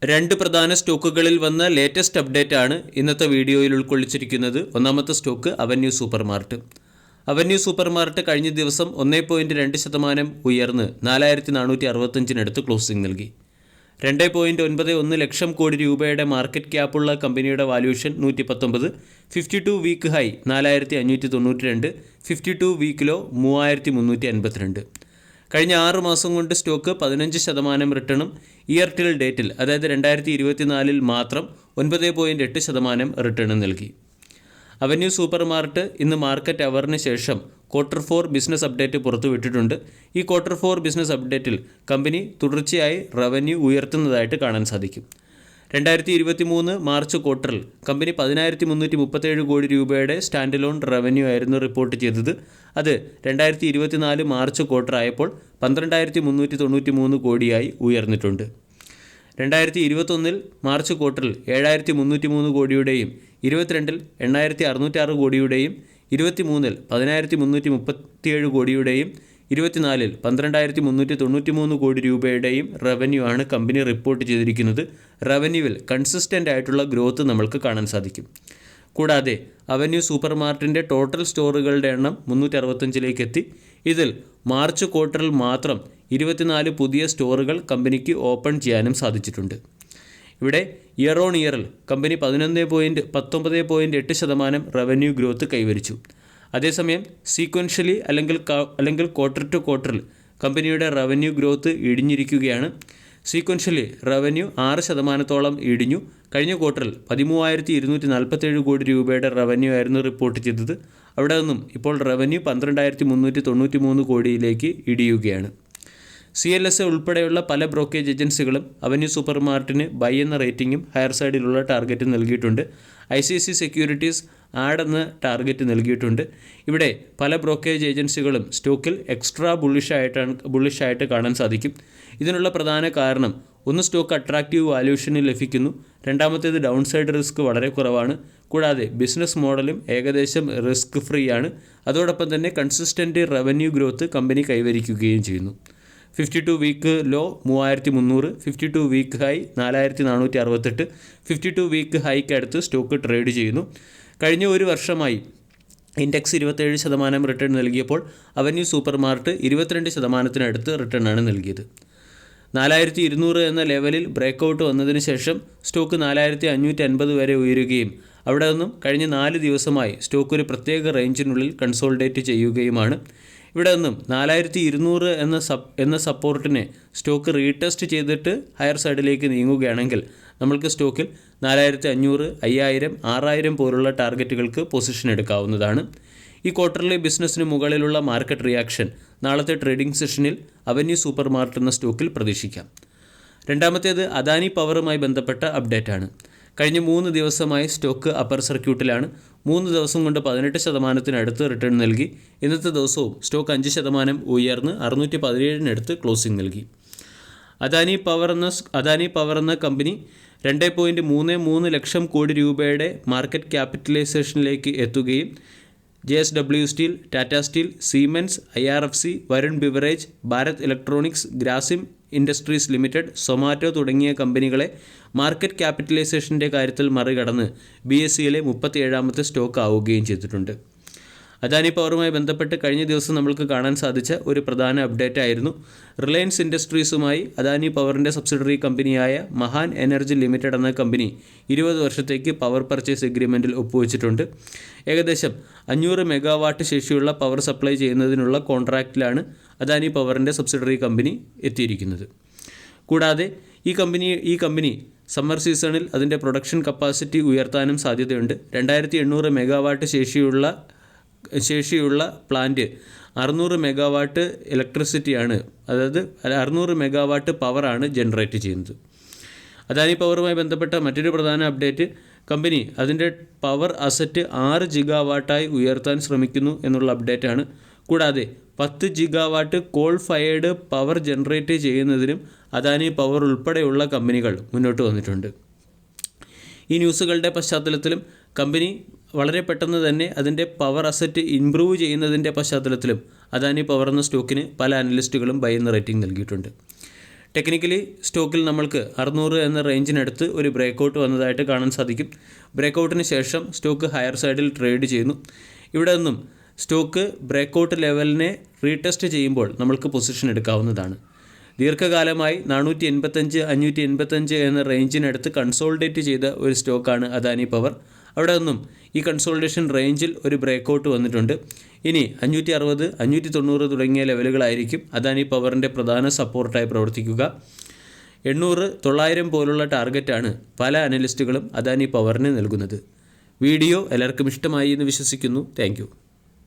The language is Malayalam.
രണ്ട് പ്രധാന സ്റ്റോക്കുകളിൽ വന്ന ലേറ്റസ്റ്റ് അപ്ഡേറ്റ് ആണ് ഇന്നത്തെ വീഡിയോയിൽ ഉൾക്കൊള്ളിച്ചിരിക്കുന്നത്. ഒന്നാമത്തെ stock avenue supermart. Avenue supermart കഴിഞ്ഞ ദിവസം 1.2% ഉയർന്ന് 4465 ക്ലോസിംഗ് നൽകി. 2.91 ലക്ഷം കോടി രൂപയുടെ മാർക്കറ്റ് ക്യാപ്പുള്ള കമ്പനിയുടെ valuation 119, 52 week high 4592, 52 week low 3352. കഴിഞ്ഞ 6 മാസം കൊണ്ട് സ്റ്റോക്ക് 15% റിട്ടേണും ഇയർ ടിൽ ഡേറ്റിൽ അതായത് 2024 മാത്രം 9.8% റിട്ടേണും നൽകി. അവന്യൂ സൂപ്പർമാർട്ട് ഇന്ന് മാർക്കറ്റ് അവറിന് ശേഷം Q4 ബിസിനസ് അപ്ഡേറ്റ് പുറത്തുവിട്ടിട്ടുണ്ട്. ഈ Q4 ബിസിനസ് അപ്ഡേറ്റിൽ കമ്പനി തുടർച്ചയായി റവന്യൂ ഉയർത്തുന്നതായിട്ട് കാണാൻ സാധിക്കും. 2023 മാർച്ച് ക്വാർട്ടറിൽ കമ്പനി 10,337 കോടി രൂപയുടെ സ്റ്റാൻഡ് ലോൺ റവന്യൂ ആയിരുന്നു റിപ്പോർട്ട് ചെയ്തത്. അത് 2024 മാർച്ച് ക്വാർട്ടർ ആയപ്പോൾ 12,393 കോടിയായി ഉയർന്നിട്ടുണ്ട്. 2021 മാർച്ച് ക്വാർട്ടറിൽ 7,303 കോടിയുടെയും 22 8,606 കോടിയുടെയും 23 10,337 കോടിയുടെയും 24 12,393 കോടി രൂപയുടെയും റവന്യൂ ആണ് കമ്പനി റിപ്പോർട്ട് ചെയ്തിരിക്കുന്നത്. റവന്യൂവിൽ കൺസിസ്റ്റൻ്റ് ആയിട്ടുള്ള ഗ്രോത്ത് നമ്മൾക്ക് കാണാൻ സാധിക്കും. കൂടാതെ അവന്യൂ സൂപ്പർമാർട്ടിൻ്റെ ടോട്ടൽ സ്റ്റോറുകളുടെ എണ്ണം 365 എത്തി. ഇതിൽ മാർച്ച് ക്വാർട്ടറിൽ മാത്രം 24 പുതിയ സ്റ്റോറുകൾ കമ്പനിക്ക് ഓപ്പൺ ചെയ്യാനും സാധിച്ചിട്ടുണ്ട്. ഇവിടെ ഇയർ ഓൺ ഇയറിൽ കമ്പനി 19.8% റവന്യൂ ഗ്രോത്ത് കൈവരിച്ചു. അതേസമയം സീക്വൻഷ്യലി അല്ലെങ്കിൽ ക്വാർട്ടർ ടു ക്വാർട്ടറിൽ കമ്പനിയുടെ റവന്യൂ ഗ്രോത്ത് ഇടിഞ്ഞിരിക്കുകയാണ്. സീക്വൻഷ്യലി റവന്യൂ 6% ഇടിഞ്ഞു. കഴിഞ്ഞ ക്വാർട്ടറിൽ 13,247 കോടി രൂപയുടെ റവന്യൂ ആയിരുന്നു റിപ്പോർട്ട് ചെയ്തത്. അവിടെ നിന്നും ഇപ്പോൾ റവന്യൂ 12,393 കോടിയിലേക്ക് ഇടിയുകയാണ്. CLSA ഉൾപ്പെടെയുള്ള പല ബ്രോക്കേജ് ഏജൻസികളും അവന്യൂ സൂപ്പർമാർട്ടിന് ബൈ എന്ന റേറ്റിംഗും ഹയർ സൈഡിലുള്ള ടാർഗറ്റും നൽകിയിട്ടുണ്ട്. ICICI സെക്യൂരിറ്റീസ് ആഡ് എന്ന ടാർഗറ്റ് നൽകിയിട്ടുണ്ട്. ഇവിടെ പല ബ്രോക്കേജ് ഏജൻസികളും സ്റ്റോക്കിൽ എക്സ്ട്രാ ബുള്ളിഷായിട്ട് കാണാൻ സാധിക്കും. ഇതിനുള്ള പ്രധാന കാരണം ഒന്ന്, സ്റ്റോക്ക് അട്രാക്റ്റീവ് വാല്യൂഷന് ലഭിക്കുന്നു. രണ്ടാമത്തേത്, ഡൗൺ സൈഡ് റിസ്ക് വളരെ കുറവാണ്. കൂടാതെ ബിസിനസ് മോഡലും ഏകദേശം റിസ്ക് ഫ്രീ ആണ്. അതോടൊപ്പം തന്നെ കൺസിസ്റ്റൻ്റ് റവന്യൂ ഗ്രോത്ത് കമ്പനി കൈവരിക്കുകയും ചെയ്യുന്നു. 52 week low 3300, 52 week high 4468, 52 week ഹൈക്ക് അടുത്ത് സ്റ്റോക്ക് ട്രേഡ് ചെയ്യുന്നു. കഴിഞ്ഞ ഒരു വർഷമായി ഇൻഡെക്സ് 27% റിട്ടേൺ നൽകിയപ്പോൾ അവന്യൂ സൂപ്പർമാർട്ട് 22% റിട്ടേൺ ആണ് നൽകിയത്. 4200 എന്ന ലെവലിൽ ബ്രേക്കൗട്ട് വന്നതിന് ശേഷം സ്റ്റോക്ക് 4550 വരെ ഉയരുകയും അവിടെ നിന്നും കഴിഞ്ഞ 4 ദിവസമായി സ്റ്റോക്ക് ഒരു പ്രത്യേക റേഞ്ചിനുള്ളിൽ കൺസോൾഡേറ്റ് ചെയ്യുകയുമാണ്. ഇവിടെ നിന്നും 4200 എന്ന സപ്പോർട്ടിനെ സ്റ്റോക്ക് റീടെസ്റ്റ് ചെയ്തിട്ട് ഹയർ സൈഡിലേക്ക് നീങ്ങുകയാണെങ്കിൽ നമ്മൾക്ക് സ്റ്റോക്കിൽ 4500, 5000, 6000 പോലുള്ള ടാർഗറ്റുകൾക്ക് പൊസിഷൻ എടുക്കാവുന്നതാണ്. ഈ ക്വാർട്ടറിലെ ബിസിനസ്സിന് മുകളിലുള്ള മാർക്കറ്റ് റിയാക്ഷൻ നാളത്തെ ട്രേഡിംഗ് സെഷനിൽ അവന്യൂ സൂപ്പർമാർട്ട് എന്ന സ്റ്റോക്കിൽ പ്രതീക്ഷിക്കാം. രണ്ടാമത്തേത് അദാനി പവറുമായി ബന്ധപ്പെട്ട അപ്ഡേറ്റാണ്. കഴിഞ്ഞ 3 ദിവസമായി സ്റ്റോക്ക് അപ്പർ സർക്യൂട്ടിലാണ്. 3 ദിവസം കൊണ്ട് 18% റിട്ടേൺ നൽകി. ഇന്നത്തെ ദിവസവും സ്റ്റോക്ക് 5% ഉയർന്ന് 617 ക്ലോസിംഗ് നൽകി. അദാനി പവർ എന്ന കമ്പനി 2.33 ലക്ഷം കോടി രൂപയുടെ മാർക്കറ്റ് ക്യാപിറ്റലൈസേഷനിലേക്ക് എത്തുകയും JSW steel, Tata steel, siemens, IRFC, Varun beverage, Bharat electronics, Grasim industries limited, Zomato തുടങ്ങിയ കമ്പനികളെ മാർക്കറ്റ് ക്യാപിറ്റലൈസേഷൻ്റെ കാര്യത്തിൽ മറികടന്ന് BSEയിലെ 37ാമത്തെ സ്റ്റോക്ക് ആവുകയും ചെയ്തിട്ടുണ്ട്. അദാനി പവറുമായി ബന്ധപ്പെട്ട് കഴിഞ്ഞ ദിവസം നമ്മൾക്ക് കാണാൻ സാധിച്ച ഒരു പ്രധാന അപ്ഡേറ്റ് ആയിരുന്നു. റിലയൻസ് ഇൻഡസ്ട്രീസുമായി അദാനി പവറിൻ്റെ സബ്സിഡറി കമ്പനിയായ മഹാൻ എനർജി ലിമിറ്റഡ് എന്ന കമ്പനി 20 വർഷത്തേക്ക് പവർ പർച്ചേസ് എഗ്രിമെൻറ്റിൽ ഒപ്പുവെച്ചിട്ടുണ്ട്. ഏകദേശം 500 മെഗാവാട്ട് ശേഷിയുള്ള പവർ സപ്ലൈ ചെയ്യുന്നതിനുള്ള കോൺട്രാക്റ്റിലാണ് അദാനി പവറിൻ്റെ സബ്സിഡറി കമ്പനി എത്തിയിരിക്കുന്നത്. കൂടാതെ ഈ കമ്പനി സമ്മർ സീസണിൽ അതിൻ്റെ പ്രൊഡക്ഷൻ കപ്പാസിറ്റി ഉയർത്താനും സാധ്യതയുണ്ട്. 2800 മെഗാവാട്ട് ശേഷിയുള്ള പ്ലാന്റ് 600 മെഗാവാട്ട് ഇലക്ട്രിസിറ്റിയാണ്, അതായത് 600 മെഗാവാട്ട് പവറാണ് ജനറേറ്റ് ചെയ്യുന്നത്. അദാനി പവറുമായി ബന്ധപ്പെട്ട മറ്റൊരു പ്രധാന അപ്ഡേറ്റ്, കമ്പനി അതിൻ്റെ പവർ അസറ്റ് 6 ജിഗാവാട്ടായി ഉയർത്താൻ ശ്രമിക്കുന്നു എന്നുള്ള അപ്ഡേറ്റാണ്. കൂടാതെ 10 gigawatt call fired power generate ചെയ്യുന്നതിനും അദാനി പവർ ഉൾപ്പെടെയുള്ള കമ്പനികൾ മുന്നോട്ട് വന്നിട്ടുണ്ട്. ഈ ന്യൂസുകളുടെ പശ്ചാത്തലത്തിലും കമ്പനി വളരെ പെട്ടെന്ന് തന്നെ അതിൻ്റെ പവർ അസറ്റ് ഇംപ്രൂവ് ചെയ്യുന്നതിൻ്റെ പശ്ചാത്തലത്തിലും അദാനി പവർ എന്ന സ്റ്റോക്കിന് പല അനലിസ്റ്റുകളും ബൈ എന്ന റേറ്റിംഗ് നൽകിയിട്ടുണ്ട്. ടെക്നിക്കലി സ്റ്റോക്കിൽ നമ്മൾക്ക് 600 എന്ന റേഞ്ചിനടുത്ത് ഒരു ബ്രേക്കൗട്ട് വന്നതായിട്ട് കാണാൻ സാധിക്കും. ബ്രേക്കൗട്ടിന് ശേഷം സ്റ്റോക്ക് ഹയർ സൈഡിൽ ട്രേഡ് ചെയ്യുന്നു. ഇവിടെ നിന്നും സ്റ്റോക്ക് ബ്രേക്കൗട്ട് ലെവലിനെ റീടെസ്റ്റ് ചെയ്യുമ്പോൾ നമ്മൾക്ക് പൊസിഷൻ എടുക്കാവുന്നതാണ്. ദീർഘകാലമായി 485, 585 എന്ന റേഞ്ചിനടുത്ത് കൺസോൾഡേറ്റ് ചെയ്ത ഒരു സ്റ്റോക്കാണ് അദാനി പവർ. അവിടെ നിന്നും ഈ കൺസോൾട്ടേഷൻ റേഞ്ചിൽ ഒരു ബ്രേക്കൗട്ട് വന്നിട്ടുണ്ട്. ഇനി 560, 590 തുടങ്ങിയ ലെവലുകളായിരിക്കും അദാനി പവറിൻ്റെ പ്രധാന സപ്പോർട്ടായി പ്രവർത്തിക്കുക. 800, 900 പോലുള്ള ടാർഗറ്റാണ് പല അനലിസ്റ്റുകളും അദാനി പവറിന് നൽകുന്നത്. വീഡിയോ എല്ലാവർക്കും ഇഷ്ടമായി എന്ന് വിശ്വസിക്കുന്നു. താങ്ക്